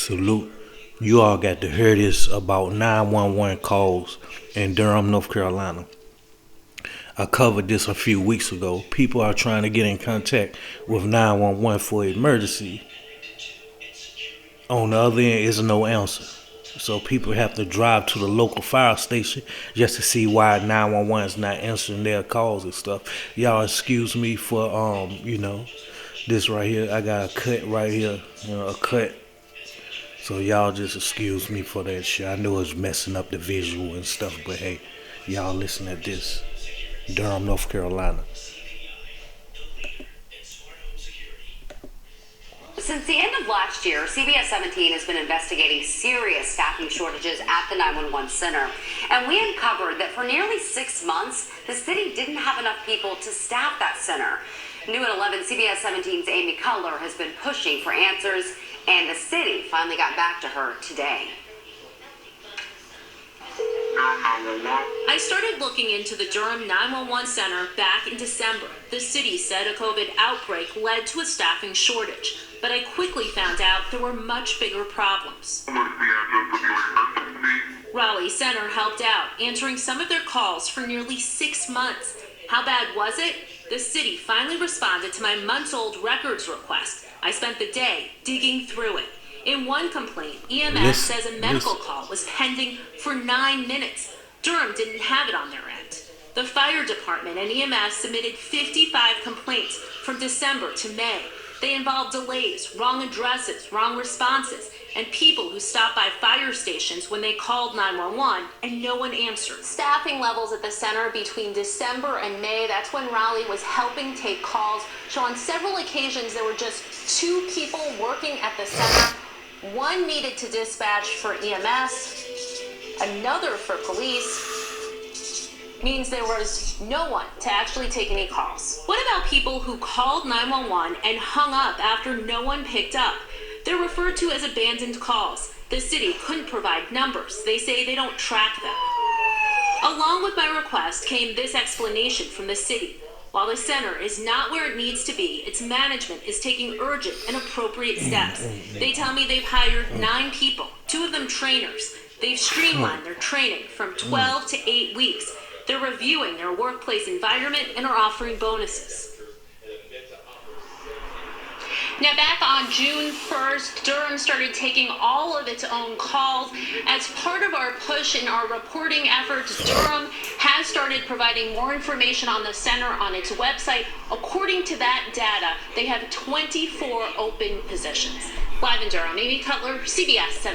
Salute. You all got to hear this about 911 calls in Durham, North Carolina. I covered this a few weeks ago. People are trying to get in contact with 911 for emergency. On the other end is no answer. So people have to drive to the local fire station just to see why 911 is not answering their calls and stuff. Y'all excuse me for this right here. I got a cut right here, a cut. So y'all just excuse me for that shit. I know it's messing up the visual and stuff, but hey, y'all listen at this. Durham, North Carolina. Since the end of last year, CBS 17 has been investigating serious staffing shortages at the 911 center. And we uncovered that for nearly 6 months, the city didn't have enough people to staff that center. New at 11, CBS 17's Amy Cutler has been pushing for answers, and the city finally got back to her today. I started looking into the Durham 911 center back in December. The city said a COVID outbreak led to a staffing shortage, but I quickly found out there were much bigger problems. Raleigh Center helped out, answering some of their calls for nearly 6 months. How bad was it? The city finally responded to my months-old records request. I spent the day digging through it. In one complaint, EMS says a medical call was pending for 9 minutes. Durham didn't have it on their end. The fire department and EMS submitted 55 complaints from December to May. They involved delays, wrong addresses, wrong responses, and people who stopped by fire stations when they called 911 and no one answered. Staffing levels at the center between December and May, that's when Raleigh was helping take calls, show on several occasions there were just 2 people working at the center. One needed to dispatch for EMS, another for police. Means there was no one to actually take any calls. What about people who called 911 and hung up after no one picked up? They're referred to as abandoned calls. The city couldn't provide numbers. They say they don't track them. Along with my request came this explanation from the city. While the center is not where it needs to be, its management is taking urgent and appropriate steps. They tell me they've hired 9 people, 2 of them trainers. They've streamlined their training from 12 to 8 weeks. They're reviewing their workplace environment and are offering bonuses. Now, back on June 1st, Durham started taking all of its own calls. As part of our push in our reporting efforts, Durham has started providing more information on the center on its website. According to that data, they have 24 open positions. Live in Durham, Amy Cutler, CBS 7.